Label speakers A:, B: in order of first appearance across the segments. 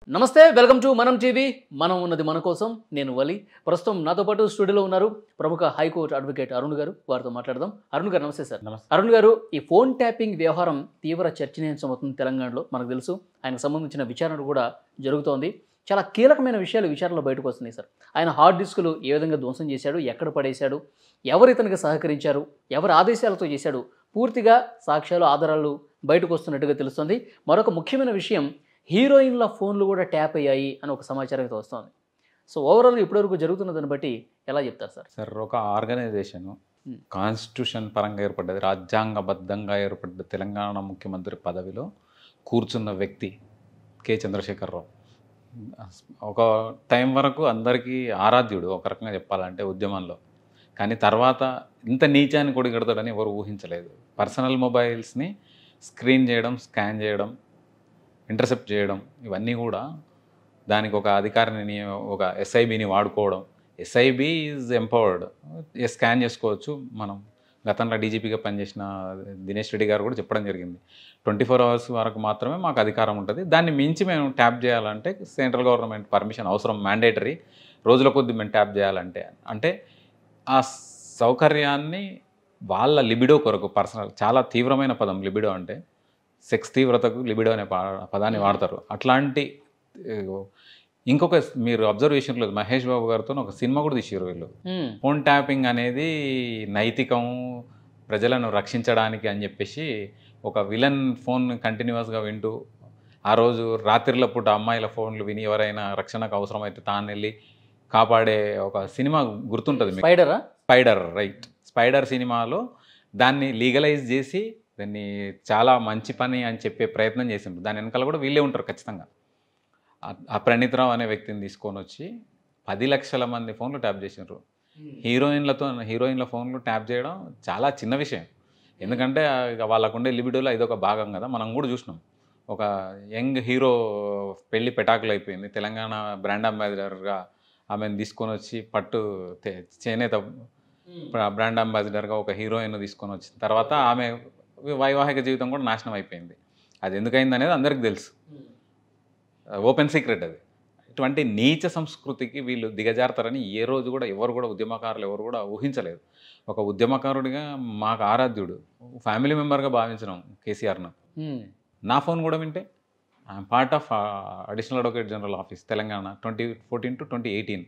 A: నమస్తే, welcome to మనం TV. మనం ఉన్నది మన కోసం. నేను వలి. ప్రస్తుతం నాతో పాటు స్టూడియోలో ఉన్నారు ప్రముఖ హైకోర్టు అడ్వకేట్ అరుణ్ గారు. వారితో మాట్లాడదాం. అరుణ్ గారు నమస్తే సార్.
B: నమస్తే.
A: అరుణ్ గారు, ఈ ఫోన్ ట్యాపింగ్ వ్యవహారం తీవ్ర చర్చనీయాంశమవుతుంది తెలంగాణలో. మనకు తెలుసు, ఆయనకు సంబంధించిన విచారణ కూడా జరుగుతోంది. చాలా కీలకమైన విషయాలు విచారణలో బయటకు వస్తున్నాయి సార్. ఆయన హార్డ్ డిస్కులు ఏ విధంగా ధ్వంసం చేశాడు, ఎక్కడ పడేశాడు, ఎవరు ఇతనికి సహకరించారు, ఎవరు ఆదేశాలతో చేశాడు, పూర్తిగా సాక్ష్యాలు ఆధారాలు బయటకు వస్తున్నట్టుగా తెలుస్తుంది. మరొక ముఖ్యమైన విషయం, హీరోయిన్ల ఫోన్లు కూడా ట్యాప్ అయ్యాయి అని ఒక సమాచారం అయితే వస్తుంది. సో ఓవరాల్ ఇప్పటివరకు జరుగుతున్న దాన్ని బట్టి ఎలా చెప్తారు సార్?
B: సార్, ఒక ఆర్గనైజేషన్ కాన్స్టిట్యూషన్ పరంగా ఏర్పడ్డది, రాజ్యాంగబద్ధంగా ఏర్పడ్డ తెలంగాణ ముఖ్యమంత్రి పదవిలో కూర్చున్న వ్యక్తి కె చంద్రశేఖరరావు. ఒక టైం వరకు అందరికీ ఆరాధ్యుడు ఒక రకంగా చెప్పాలంటే ఉద్యమంలో. కానీ తర్వాత ఇంత నీచాన్ని కొడిగడతాడని ఎవరు ఊహించలేదు. పర్సనల్ మొబైల్స్ని స్క్రీన్ చేయడం, స్కాన్ చేయడం, ఇంటర్సెప్ట్ చేయడం, ఇవన్నీ కూడా దానికి ఒక అధికారిని, ఒక ఎస్ఐబిని వాడుకోవడం. ఎస్ఐబి ఈజ్ ఎంపవర్డ్, స్కాన్ చేసుకోవచ్చు. మనం గతంలో డీజీపీగా పనిచేసిన దినేష్ రెడ్డి గారు కూడా చెప్పడం జరిగింది, 24 hours వరకు మాత్రమే మాకు అధికారం ఉంటుంది, దాన్ని మించి మేము ట్యాప్ చేయాలంటే సెంట్రల్ గవర్నమెంట్ పర్మిషన్ అవసరం, మ్యాండేటరీ, రోజుల కొద్ది మేము ట్యాప్ చేయాలంటే. అంటే ఆ సౌకర్యాన్ని వాళ్ళ లిబిడో కొరకు, పర్సనల్, చాలా తీవ్రమైన పదం లిబిడో అంటే, సెక్స్ తీవ్రతకు లిబిడో అనే పదాన్ని వాడతారు. అట్లాంటి ఇంకొక మీరు అబ్జర్వేషన్ లేదు, మహేష్ బాబు గారితో ఒక సినిమా కూడా తీసారు వీళ్ళు. ఫోన్ ట్యాపింగ్ అనేది నైతికం, ప్రజలను రక్షించడానికి అని చెప్పేసి ఒక విలన్ ఫోన్ కంటిన్యూస్గా వింటూ, ఆ రోజు రాత్రిల పూట అమ్మాయిల ఫోన్లు విని ఎవరైనా రక్షణకు అవసరమైతే తాను వెళ్ళి కాపాడే ఒక సినిమా గుర్తుంటుంది మీకు, స్పైడర్. రైట్, స్పైడర్ సినిమాలో దాన్ని లీగలైజ్ చేసి దాన్ని చాలా మంచి పని అని చెప్పే ప్రయత్నం చేసిండ్రు. దాని వెనకాల కూడా వీళ్ళే ఉంటారు ఖచ్చితంగా. ఆ ప్రణీతరావు అనే వ్యక్తిని తీసుకొని వచ్చి 10 లక్షల మంది ఫోన్లు ట్యాప్ చేసినారు. హీరోయిన్ల ఫోన్లు ట్యాప్ చేయడం చాలా చిన్న విషయం. ఎందుకంటే వాళ్ళకుండే లిబిడోలో ఇదొక భాగం కదా. మనం కూడా చూసినాం, ఒక యంగ్ హీరో పెళ్లి పెటాకులు అయిపోయింది. తెలంగాణ బ్రాండ్ అంబాసిడర్గా ఆమెను తీసుకొని వచ్చి చేనేత బ్రాండ్ అంబాసిడర్గా ఒక హీరోయిన్ తీసుకొని వచ్చిన తర్వాత ఆమె వైవాహిక జీవితం కూడా నాశనం అయిపోయింది. అది ఎందుకైంది అనేది అందరికీ తెలుసు, ఓపెన్ సీక్రెట్ అది. ఇటువంటి నీచ సంస్కృతికి వీళ్ళు దిగజారుతారని ఏ రోజు కూడా ఎవరు కూడా, ఉద్యమకారులు ఎవరు కూడా ఊహించలేదు. ఒక ఉద్యమకారుడిగా మాకు ఆరాధ్యుడు, ఫ్యామిలీ మెంబర్గా భావించినాం కేసీఆర్ను. నా ఫోన్ కూడా వింటే, I'm part of additional advocate general office Telangana 2014 to 2018.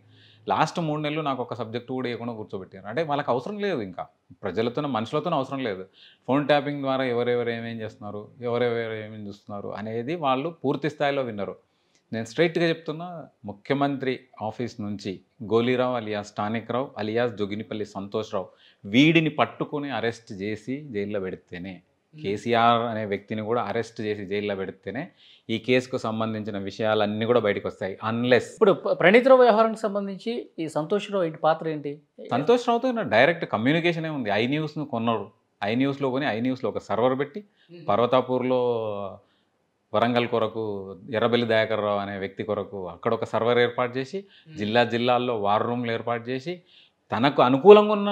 B: Last 3 నెలలు నాకు ఒక సబ్జెక్టు కూడా ఇవ్వకుండా కూర్చోబెట్టారు. అంటే వాళ్ళకి అవసరం లేదు, ఇంకా ప్రజలతోనే, మనుషులతోనే అవసరం లేదు. ఫోన్ ట్యాపింగ్ ద్వారా ఎవరెవరు ఏమేం చేస్తున్నారు, ఎవరెవరు ఏమేం చూస్తున్నారు అనేది వాళ్ళు పూర్తి స్థాయిలో విన్నారు. నేను స్ట్రైట్గా చెప్తున్నా, ముఖ్యమంత్రి ఆఫీస్ నుంచి గోలీరావు అలియాస్ టానిక్రావు అలియాస్ జోగినిపల్లి సంతోష్రావు, వీడిని పట్టుకుని అరెస్ట్ చేసి జైల్లో పెడితేనే, కేసీఆర్ అనే వ్యక్తిని కూడా అరెస్ట్ చేసి జైల్లో పెడితేనే ఈ కేసుకు సంబంధించిన విషయాలన్నీ కూడా బయటకు వస్తాయి. అన్లెస్
A: ఇప్పుడు ప్రణీతరావు వ్యవహారానికి సంబంధించి ఈ సంతోష్రావు ఏంటి పాత్ర ఏంటి?
B: సంతోష్రావుతో డైరెక్ట్ కమ్యూనికేషనే ఉంది. ఐ న్యూస్ను కొన్నాడు. ఐ న్యూస్లో కొని, ఐ న్యూస్లో ఒక సర్వర్ పెట్టి, పర్వతాపూర్లో వరంగల్ కొరకు ఎర్రబెల్లి దయాకర్ రావు అనే వ్యక్తి కొరకు అక్కడ ఒక సర్వర్ ఏర్పాటు చేసి, జిల్లాల్లో వార్ రూమ్లు ఏర్పాటు చేసి, తనకు అనుకూలంగా ఉన్న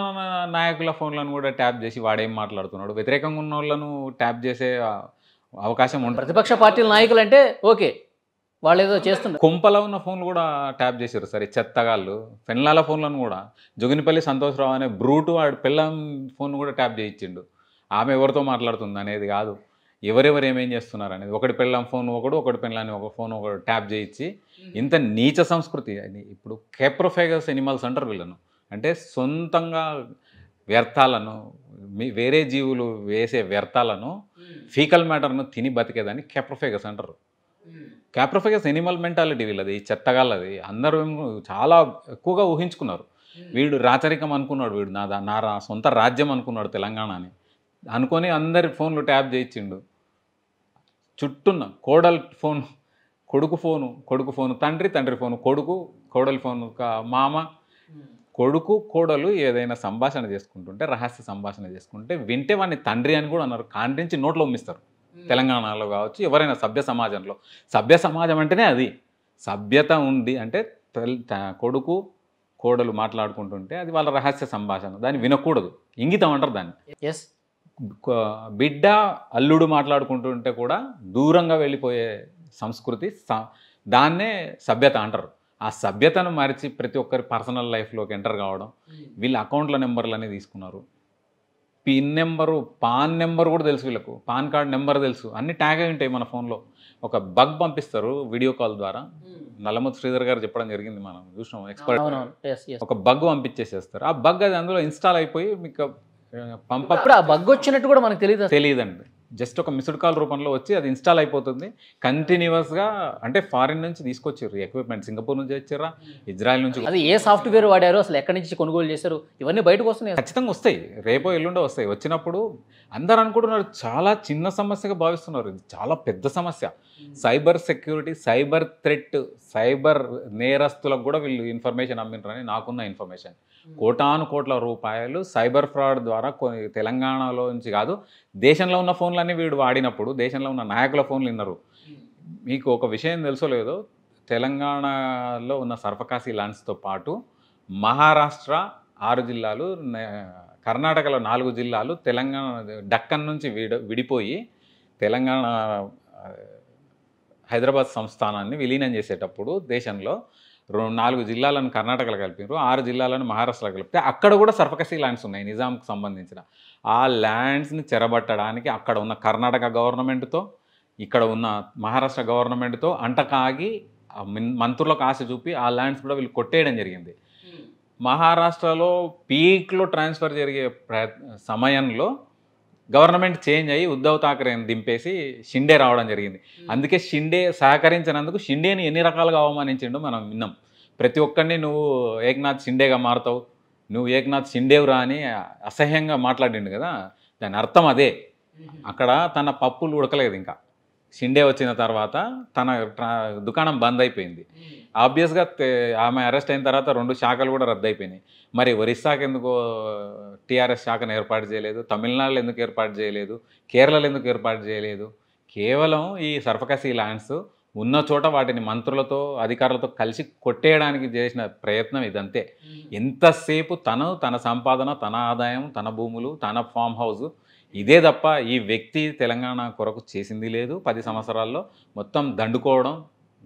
B: నాయకుల ఫోన్లను కూడా ట్యాప్ చేసి వాడేం మాట్లాడుతున్నాడు, వ్యతిరేకంగా ఉన్న వాళ్ళను ట్యాప్ చేసే అవకాశం ఉంటుంది.
A: ప్రతిపక్ష పార్టీల నాయకులు అంటే ఓకే, వాళ్ళు ఏదో చేస్తున్నారు.
B: కుంపలో ఉన్న ఫోన్లు కూడా ట్యాప్ చేశారు. సరే, చెత్తగాళ్ళు పెళ్ళాల ఫోన్లను కూడా, జోగినిపల్లి సంతోష్రావు అనే బ్రూటు వాడు పెళ్ళం ఫోన్ కూడా ట్యాప్ చేయించిండు. ఆమె ఎవరితో మాట్లాడుతుంది అనేది కాదు, ఎవరెవరు ఏమేం చేస్తున్నారు అనేది. ఒకటి పెళ్ళం ఫోన్ ఒకటి పెళ్ళాన్ని ఒక ఫోన్ ఒకటి ట్యాప్ చేయించి, ఇంత నీచ సంస్కృతి. ఇప్పుడు కెప్రోఫేగస్ ఎనిమల్స్ అంటారు వీళ్ళను. అంటే సొంతంగా వ్యర్థాలను, వేరే జీవులు వేసే వ్యర్థాలను, ఫీకల్ మ్యాటర్ను తిని బతికేదాన్ని కెప్రోఫేగస్ అంటారు. క్యాప్రోఫేగస్ ఎనిమల్ మెంటాలిటీ వీళ్ళది, చెత్తగాళ్ళది. అందరూ చాలా ఎక్కువగా ఊహించుకున్నారు. వీడు రాచరికం అనుకున్నాడు, వీడు నా సొంత రాజ్యం అనుకున్నాడు తెలంగాణ అని అనుకొని అందరి ఫోన్లు ట్యాప్ చేయించిండు. చుట్టూన్న కోడలు ఫోన్, కొడుకు ఫోను, తండ్రి ఫోను, కోడలి ఫోను, మామ, కొడుకు కోడలు ఏదైనా సంభాషణ చేసుకుంటుంటే, రహస్య సంభాషణ చేసుకుంటే వింటే వాడిని తండ్రి అని కూడా అన్నారు. కాండ్రించి నోట్లో ఉమ్మిస్తారు. తెలంగాణలో కావచ్చు, ఎవరైనా సభ్య సమాజంలో. సభ్య సమాజం అంటేనే అది. సభ్యత ఉంది అంటే కొడుకు కోడలు మాట్లాడుకుంటుంటే అది వాళ్ళ రహస్య సంభాషణ, దాన్ని వినకూడదు, ఇంగితం అంటారు దాన్ని. బిడ్డ అల్లుడు మాట్లాడుకుంటుంటే కూడా దూరంగా వెళ్ళిపోయే సంస్కృతి దాన్నే సభ్యత అంటారు. ఆ సభ్యతను మరిచి ప్రతి ఒక్కరి పర్సనల్ లైఫ్లోకి ఎంటర్ కావడం, వీళ్ళ అకౌంట్ల నెంబర్లన్నీ తీసుకున్నారు. పిన్ నెంబరు, పాన్ నెంబర్ కూడా తెలుసు వీళ్ళకు, పాన్ కార్డ్ నెంబర్ తెలుసు, అన్ని ట్యాగ్ అయి ఉంటాయి మన ఫోన్లో. ఒక బగ్ పంపిస్తారు వీడియో కాల్ ద్వారా. నల్లమూతి శ్రీధర్ గారు చెప్పడం జరిగింది, మనం చూసినాం, ఎక్స్పర్ట్. ఒక బగ్ పంపించేసేస్తారు. ఆ బగ్ అది అందులో ఇన్స్టాల్ అయిపోయి మీకు
A: అప్పుడు ఆ బగ్ వచ్చినట్టు కూడా మనకు
B: తెలియదండి. జస్ట్ ఒక మిస్డ్ కాల్ రూపంలో వచ్చి అది ఇన్స్టాల్ అయిపోతుంది. కంటిన్యూస్గా అంటే ఫారిన్ నుంచి తీసుకొచ్చారు ఎక్విప్మెంట్, సింగపూర్ నుంచి వచ్చారా, ఇజ్రాయెల్ నుంచి.
A: అది ఏ సాఫ్ట్వేర్ వాడారు, అసలు ఎక్కడి నుంచి కొనుగోలు చేశారు, ఇవన్నీ బయటకు వస్తున్నాయి.
B: ఖచ్చితంగా వస్తాయి, రేపో ఎల్లుండో వస్తాయి. వచ్చినప్పుడు అందరూ అనుకుంటున్నారు చాలా చిన్న సమస్యగా భావిస్తున్నారు. ఇది చాలా పెద్ద సమస్య. Cyber security, cyber threat, cyber నేరస్తులకు కూడా వీళ్ళు ఇన్ఫర్మేషన్ అమ్మింటారని నాకున్న ఇన్ఫర్మేషన్. కోటాను కోట్ల రూపాయలు సైబర్ ఫ్రాడ్ ద్వారా తెలంగాణలో నుంచి కాదు, దేశంలో ఉన్న ఫోన్లన్నీ వీడు వాడినప్పుడు దేశంలో ఉన్న నాయకుల ఫోన్లు విన్నారు. మీకు ఒక విషయం తెలుసో లేదో, తెలంగాణలో ఉన్న సర్ఫకాసి ల్యాండ్స్తో పాటు మహారాష్ట్ర 6 జిల్లాలు, కర్ణాటకలో 4 జిల్లాలు, తెలంగాణ డక్కన్ నుంచి విడిపోయి తెలంగాణ హైదరాబాద్ సంస్థానాన్ని విలీనం చేసేటప్పుడు దేశంలో 4 జిల్లాలను కర్ణాటకలో కలిపారు, 6 జిల్లాలను మహారాష్ట్రలో కలిపితే అక్కడ కూడా సర్ఫకసీ ల్యాండ్స్ ఉన్నాయి నిజాంకు సంబంధించిన. ఆ ల్యాండ్స్ని చెరబట్టడానికి అక్కడ ఉన్న కర్ణాటక గవర్నమెంట్తో, ఇక్కడ ఉన్న మహారాష్ట్ర గవర్నమెంట్తో అంటకాగి మంత్రులకు ఆశ చూపి ఆ ల్యాండ్స్ కూడా వీళ్ళు కొట్టేయడం జరిగింది. మహారాష్ట్రలో పీక్లో ట్రాన్స్ఫర్ జరిగే సమయంలో గవర్నమెంట్ చేంజ్ అయ్యి ఉద్ధవ్ ఠాక్రేని దింపేసి షిండే రావడం జరిగింది. అందుకే షిండే సహకరించినందుకు షిండేని ఎన్ని రకాలుగా అవమానించిండో మనం విన్నాం. ప్రతి ఒక్కరిని నువ్వు ఏక్నాథ్ షిండేగా మారుతావు, నువ్వు ఏక్నాథ్ షిండేవురా అని అసహ్యంగా మాట్లాడిండు కదా. దాని అర్థం అదే. అక్కడ తన పప్పులు ఉడకలేదు. ఇంకా షిండే వచ్చిన తర్వాత తన దుకాణం బంద్ అయిపోయింది. ఆబ్వియస్గా ఆమె అరెస్ట్ అయిన తర్వాత 2 శాఖలు కూడా రద్దు అయిపోయినాయి. మరి ఒరిస్సాకి ఎందుకు టీఆర్ఎస్ శాఖను ఏర్పాటు చేయలేదు, తమిళనాడులో ఎందుకు ఏర్పాటు చేయలేదు, కేరళలో ఎందుకు ఏర్పాటు చేయలేదు? కేవలం ఈ సర్ఫకసీ ల్యాండ్స్ ఉన్న చోట వాటిని మంత్రులతో అధికారులతో కలిసి కొట్టేయడానికి చేసిన ప్రయత్నం ఇదంతే. ఎంతసేపు తన సంపాదన, తన ఆదాయం, తన భూములు, తన ఫామ్ హౌస్, ఇదే తప్ప ఈ వ్యక్తి తెలంగాణ కొరకు చేసింది లేదు. 10 సంవత్సరాల్లో మొత్తం దండుకోవడం,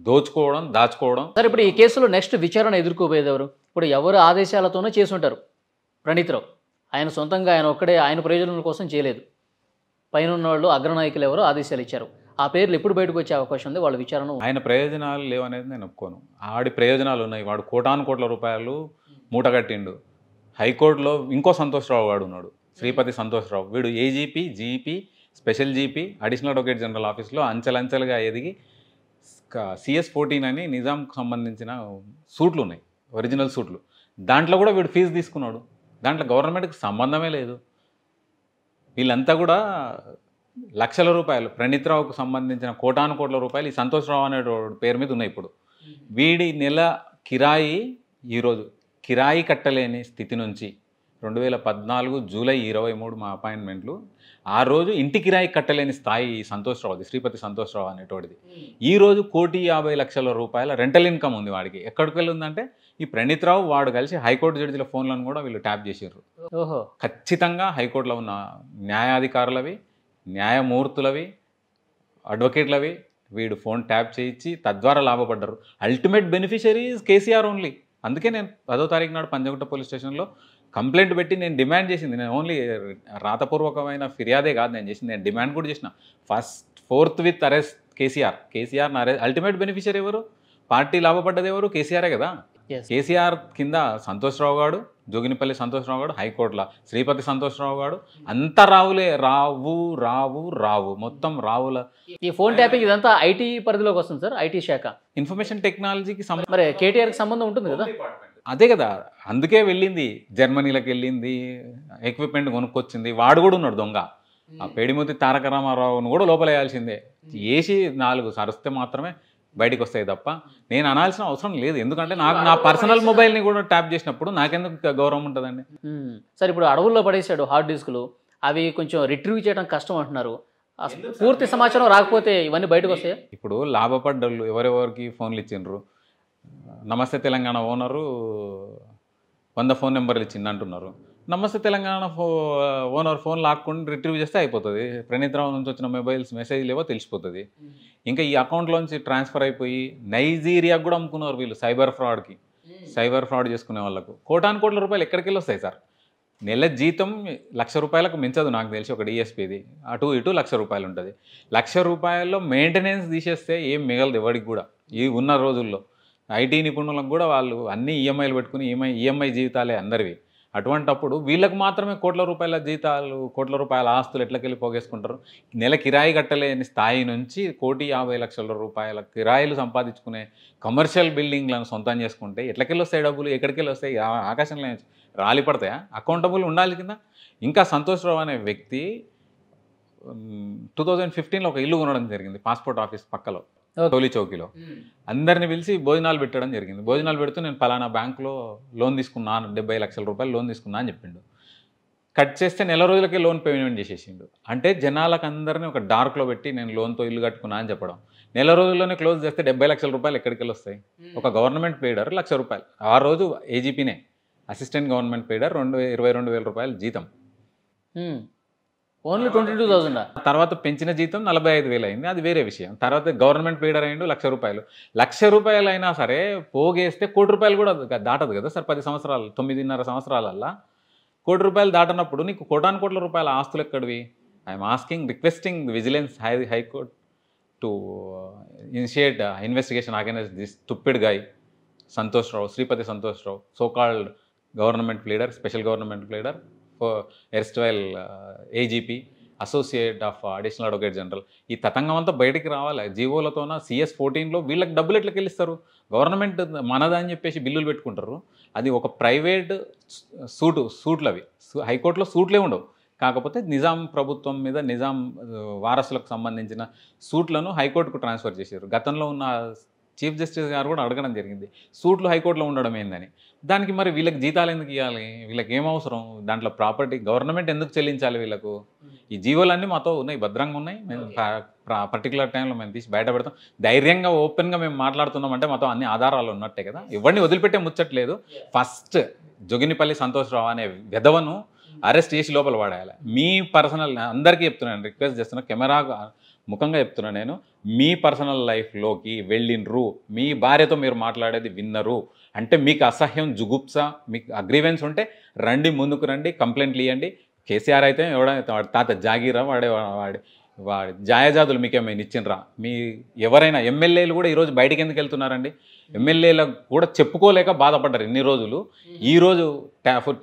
B: దోచుకోవడం, దాచుకోవడం.
A: సార్, ఇప్పుడు ఈ కేసులో నెక్స్ట్ విచారణ ఎదుర్కోబోయేది ఎవరు? ఇప్పుడు ఎవరు ఆదేశాలతోనే చేసుంటారు. ప్రణీత్రావు ఆయన సొంతంగా ఆయన ఒక్కడే ఆయన ప్రయోజనాల కోసం చేయలేదు. పైన ఉన్న వాళ్ళు అగ్రనాయకులు ఎవరో ఆదేశాలు ఇచ్చారు. ఆ పేర్లు ఎప్పుడు బయటకు వచ్చే అవకాశం ఉంది? వాళ్ళ విచారణ.
B: ఆయన ప్రయోజనాలు లేవనేది నేను ఒప్పుకోను. ఆడి ప్రయోజనాలు ఉన్నాయి. వాడు కోటాను కోట్ల రూపాయలు మూటగట్టిండు. హైకోర్టులో ఇంకో సంతోష్రావు వాడు ఉన్నాడు, శ్రీపతి సంతోష్రావు. వీడు AGP, GP, special GP, additional advocate general ఆఫీస్లో అంచెలంచెలుగా ఎదిగి CS-14 అని నిజాంకు సంబంధించిన సూట్లు ఉన్నాయి, ఒరిజినల్ సూట్లు. దాంట్లో కూడా వీడు ఫీజు తీసుకున్నాడు. దాంట్లో గవర్నమెంట్కి సంబంధమే లేదు. వీళ్ళంతా కూడా లక్షల రూపాయలు, ప్రణీత్రావుకు సంబంధించిన కోటాను కోట్ల రూపాయలు ఈ సంతోష్రావు అనే పేరు మీద ఉన్నాయి. ఇప్పుడు వీడి నెల కిరాయి, ఈరోజు కిరాయి కట్టలేని స్థితి నుంచి 2014 జూలై 23 మా అపాయింట్మెంట్లు, ఆ రోజు ఇంటి కిరాయి కట్టలేని స్థాయి సంతోష్రావుది, శ్రీపతి సంతోష్రావు అనేటోడిది. ఈరోజు 1,50,00,000 రూపాయల రెంటల్ ఇన్కమ్ ఉంది వాడికి. ఎక్కడికి వెళ్ళి ఉందంటే ఈ ప్రణీత్రావు వాడు కలిసి హైకోర్టు జడ్జిల ఫోన్లను కూడా వీళ్ళు ట్యాప్ చేసారు. ఖచ్చితంగా హైకోర్టులో ఉన్న న్యాయాధికారులవి, న్యాయమూర్తులవి, అడ్వకేట్లవి వీడు ఫోన్ ట్యాప్ చేయించి తద్వారా లాభపడ్డారు. Ultimate beneficiary is KCR only. అందుకే నేను 10వ తారీఖు నాడు పంజగుట్ట పోలీస్ స్టేషన్లో కంప్లైంట్ పెట్టి నేను డిమాండ్ చేసింది. నేను ఓన్లీ రాతపూర్వకమైన ఫిర్యాదే కాదు నేను చేసింది, నేను డిమాండ్ కూడా చేసిన. ఫోర్త్ విత్ అరెస్ట్ కేసీఆర్ని అరెస్ట్. అల్టిమేట్ బెనిఫిషరీ ఎవరు? పార్టీ లాభపడ్డది ఎవరు? కేసీఆరే కదా. కేసీఆర్ కింద సంతోష్రావు గారు, జోగినిపల్లి సంతోష్రావు గారు, హైకోర్టులో శ్రీపతి సంతోష్రావు గారు, అంత రావులే. రావు మొత్తం రావుల.
A: ఈ ఫోన్ ట్యాపింగ్ ఇదంతా ఐటీ పరిధిలోకి వస్తుంది సార్, ఐటీ శాఖ,
B: ఇన్ఫర్మేషన్ టెక్నాలజీకి
A: మరి కేటీఆర్కి సంబంధం ఉంటుంది కదా.
B: అదే కదా, అందుకే వెళ్ళింది, జర్మనీలోకి వెళ్ళింది, ఎక్విప్మెంట్ కొనుక్కొచ్చింది. వాడు కూడా ఉన్నాడు దొంగ. ఆ పేడిమూతి తారక రామారావును కూడా లోపలేయాల్సిందే. వేసి 4 సరిస్తే మాత్రమే బయటికి వస్తాయి తప్ప నేను అనాల్సిన అవసరం లేదు. ఎందుకంటే నాకు నా పర్సనల్ మొబైల్ని కూడా ట్యాప్ చేసినప్పుడు నాకెందుకు గౌరవం ఉంటుందండి.
A: సార్, ఇప్పుడు అడవుల్లో పడేసాడు హార్డ్ డిస్కులు, అవి కొంచెం రిట్రీవ్ చేయడం కష్టం అంటున్నారు. పూర్తి సమాచారం రాకపోతే ఇవన్నీ బయటకు వస్తాయి.
B: ఇప్పుడు లాభపడ్డోళ్ళు ఎవరెవరికి ఫోన్లు ఇచ్చిండ్రు? నమస్తే తెలంగాణ ఓనరు 100 ఫోన్ నెంబర్లు ఇచ్చింది అంటున్నారు. నమస్తే తెలంగాణ ఓనర్ ఫోన్ లాక్కొని రిట్రీవ్ చేస్తే అయిపోతుంది. ప్రణీత్ రావు నుంచి వచ్చిన మొబైల్స్ మెసేజ్లు ఏవో తెలిసిపోతుంది. ఇంకా ఈ అకౌంట్లోంచి ట్రాన్స్ఫర్ అయిపోయి నైజీరియాకు కూడా అమ్ముకున్నారు వీళ్ళు సైబర్ ఫ్రాడ్ చేసుకునే వాళ్ళకు. కోటాను కోట్ల రూపాయలు ఎక్కడికి వెళ్ళి వస్తాయి సార్? నెల జీతం ₹1,00,000 మించదు నాకు తెలిసి ఒక డిఎస్పీది. అటు ఇటు ₹1,00,000 ఉంటుంది. ₹1,00,000 మెయింటెనెన్స్ తీసేస్తే ఏం మిగలదు ఎవరికి కూడా. ఈ ఉన్న రోజుల్లో ఐటీ నిపుణులకు కూడా వాళ్ళు అన్ని ఈఎంఐలు పెట్టుకుని ఈఎంఐ జీవితాలే అందరివి. అటువంటప్పుడు వీళ్ళకి మాత్రమే కోట్ల రూపాయల జీతాలు, కోట్ల రూపాయల ఆస్తులు ఎట్లకెళ్ళి పోగేసుకుంటారు? నెల కిరాయి కట్టలేని స్థాయి నుంచి ₹1,50,00,000 కిరాయిలు సంపాదించుకునే కమర్షియల్ బిల్డింగ్లను సొంతం చేసుకుంటే ఎట్లకెళ్ళి వస్తాయి డబ్బులు? ఎక్కడికెళ్ళి వస్తాయి? ఆకాశంలో రాలి పడతాయా? అకౌంటబుల్ ఉండాలి కింద. ఇంకా సంతోష్ రావు అనే వ్యక్తి 2015లో ఒక ఇల్లు కొనడం జరిగింది పాస్పోర్ట్ ఆఫీస్ పక్కలో, టోలీ చౌకీలో. అందరిని పిలిచి భోజనాలు పెట్టడం జరిగింది. భోజనాలు పెడుతూ నేను పలానా బ్యాంకులో లోన్ తీసుకున్నాను, ₹70,00,000 లోన్ తీసుకున్నా అని చెప్పిండు. కట్ చేస్తే నెల రోజులకే లోన్ పేమెంట్ చేసేసిండు. అంటే జనాలకు అందరినీ ఒక డార్క్లో పెట్టి నేను లోన్తో ఇల్లు కట్టుకున్నా అని చెప్పడం. నెల రోజుల్లోనే క్లోజ్ చేస్తే ₹70,00,000 ఎక్కడికి వెళ్ళి వస్తాయి? ఒక గవర్నమెంట్ పేడర్ ₹1,00,000 ఆ రోజు ఏజీపీనే, అసిస్టెంట్ గవర్నమెంట్ పేడర్ ₹22,000 జీతం.
A: ఓన్లీ 22,000.
B: తర్వాత పెంచిన జీతం 45,000 అయింది, అది వేరే విషయం. తర్వాత గవర్నమెంట్ పేడర్ అయిండు ₹1,00,000. ₹1,00,000 అయినా సరే పోగేస్తే ₹1,00,00,000 కూడా దాటదు కదా సార్. 10 సంవత్సరాలు, 9.5 సంవత్సరాలల్లా ₹1,00,00,000 దాటనప్పుడు నీకు కోటాను కోట్ల రూపాయల ఆస్తులు ఎక్కడివి? I'm requesting vigilance high court to initiate investigation against this stupid guy Santosh Rao, Sripathi Santosh Rao, so called government pleader, special government pleader, erstwhile AGP, associate of additional advocate general. ఈ తతంగం అంతా బయటికి రావాలి. జీవోలతోన CS-14లో వీళ్ళకి డబ్బులు ఎట్లా వెళ్ళిస్తారు? గవర్నమెంట్ మనదని చెప్పేసి బిల్లులు పెట్టుకుంటారు. అది ఒక ప్రైవేట్ సూట్లు అవి. హైకోర్టులో సూట్లే ఉండవు. కాకపోతే నిజాం ప్రభుత్వం మీద నిజాం వారసులకు సంబంధించిన సూట్లను హైకోర్టుకు ట్రాన్స్ఫర్ చేశారు. గతంలో ఉన్న చీఫ్ జస్టిస్ గారు కూడా అడగడం జరిగింది, సూట్లు హైకోర్టులో ఉండడం ఏందని. దానికి మరి వీళ్ళకి జీతాలు ఎందుకు ఇవ్వాలి? వీళ్ళకి ఏం అవసరం? దాంట్లో ప్రాపర్టీ గవర్నమెంట్ ఎందుకు చెల్లించాలి వీళ్ళకు? ఈ జీవోలన్నీ మాతో ఉన్నాయి, భద్రంగా ఉన్నాయి. మేము పర్టికులర్ టైంలో మేము తీసి బయట పెడతాం. ధైర్యంగా ఓపెన్గా మేము మాట్లాడుతున్నామంటే మాతో అన్ని ఆధారాలు ఉన్నట్టే కదా. ఎవరిని వదిలిపెట్టే ముచ్చట్లేదు. ఫస్ట్ జోగినిపల్లి సంతోష్ రావు అనే విధవను అరెస్ట్ చేసి లోపల పడేయాలి. మీ పర్సనల్, అందరికీ చెప్తున్నాను, రిక్వెస్ట్ చేస్తున్నా, కెమెరా ముఖంగా చెప్తున్నా నేను, మీ పర్సనల్ లైఫ్లోకి వెళ్ళినరు, మీ భార్యతో మీరు మాట్లాడేది విన్నరు అంటే మీకు అసహ్యం, జుగుప్స, మీకు అగ్రీవెన్స్ ఉంటే రండి, ముందుకు రండి, కంప్లైంట్లు ఇవ్వండి. కేసీఆర్ అయితే ఎవడైతే వాడి తాత జాగీరా, వాడి జాయజాదులు మీకేమైనా ఇచ్చిండ్రా? మీ ఎవరైనా ఎమ్మెల్యేలు కూడా ఈరోజు బయటికి ఎందుకు వెళ్తున్నారండి? ఎమ్మెల్యేలకు కూడా చెప్పుకోలేక బాధపడ్డారు ఇన్ని రోజులు. ఈరోజు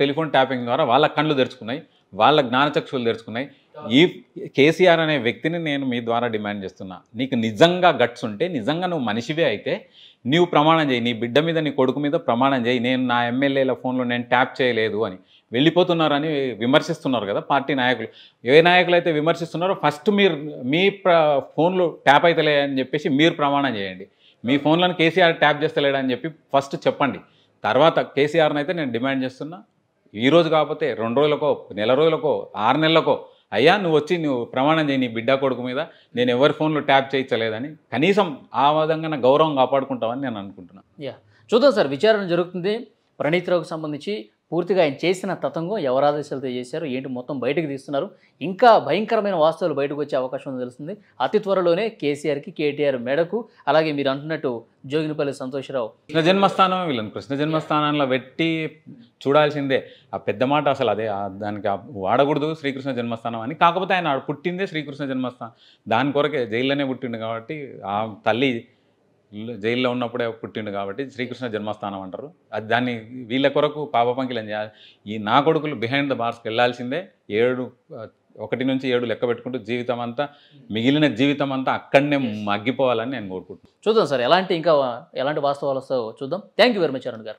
B: టెలిఫోన్ ట్యాపింగ్ ద్వారా వాళ్ళ కళ్ళు తెరుచుకున్నాయి, వాళ్ళ జ్ఞానచక్షులు తెరుచుకున్నాయి. ఈ కేసీఆర్ అనే వ్యక్తిని నేను మీ ద్వారా డిమాండ్ చేస్తున్నా, నీకు నిజంగా గట్స్ ఉంటే, నిజంగా నువ్వు మనిషివే అయితే నీవు ప్రమాణం చేయి. నీ బిడ్డ మీద, నీ కొడుకు మీద ప్రమాణం చేయి, నేను నా ఎమ్మెల్యేల ఫోన్లో నేను ట్యాప్ చేయలేదు అని. వెళ్ళిపోతున్నారని విమర్శిస్తున్నారు కదా పార్టీ నాయకులు. ఏ నాయకులు అయితే విమర్శిస్తున్నారో ఫస్ట్ మీరు మీ ఫోన్లు ట్యాప్ అవుతలే అని చెప్పేసి మీరు ప్రమాణం చేయండి. మీ ఫోన్లను కేసీఆర్ ట్యాప్ చేస్తలేడని చెప్పి ఫస్ట్ చెప్పండి. తర్వాత కేసీఆర్ని అయితే నేను డిమాండ్ చేస్తున్నా, ఈరోజు కాకపోతే 2 రోజులకో, నెల రోజులకో, 6 నెలలకో, అయ్యా నువ్వు వచ్చి నువ్వు ప్రమాణం చేయి నీ బిడ్డ కొడుకు మీద, నేను ఎవరి ఫోన్లో ట్యాప్ చేయించలేదని. కనీసం ఆ విధంగా నా గౌరవం కాపాడుకుంటామని నేను అనుకుంటున్నాను.
A: చూద్దాం సార్, విచారణ జరుగుతుంది. ప్రణీత్ రావుకి సంబంధించి పూర్తిగా ఆయన చేసిన తతంగం ఎవరు ఆదేశాలతో చేశారు, ఏంటి మొత్తం బయటకు తీస్తున్నారు. ఇంకా భయంకరమైన వాస్తవాలు బయటకు వచ్చే అవకాశం ఉందని తెలుస్తుంది. అతి త్వరలోనే కేసీఆర్కి, కేటీఆర్ మెడకు, అలాగే మీరు అంటున్నట్టు జోగినిపల్లి సంతోషరావు
B: కృష్ణ జన్మస్థానం, వీళ్ళని కృష్ణ జన్మస్థానంలో పెట్టి చూడాల్సిందే. ఆ పెద్ద మాట అసలు అదే, దానికి వాడకూడదు శ్రీకృష్ణ జన్మస్థానం అని. కాకపోతే ఆయన పుట్టిందే శ్రీకృష్ణ జన్మస్థానం, దాని కొరకే జైల్లోనే పుట్టిండు కాబట్టి, ఆ తల్లి జైల్లో ఉన్నప్పుడే పుట్టిండు కాబట్టి శ్రీకృష్ణ జన్మస్థానం అంటారు. అది దాన్ని వీళ్ళ కొరకు పాపపంకిలం చేయాలి. ఈ నా కొడుకులు బిహైండ్ ద బార్స్కి వెళ్ళాల్సిందే. 1 నుంచి 7 లెక్క పెట్టుకుంటూ జీవితం అంతా, మిగిలిన జీవితం అంతా అక్కడనే మగ్గిపోవాలని నేను కోరుకుంటున్నాను.
A: చూద్దాం సార్, ఎలాంటి వాస్తవాలు వస్తాయో చూద్దాం. Thank you very much Arun గారు.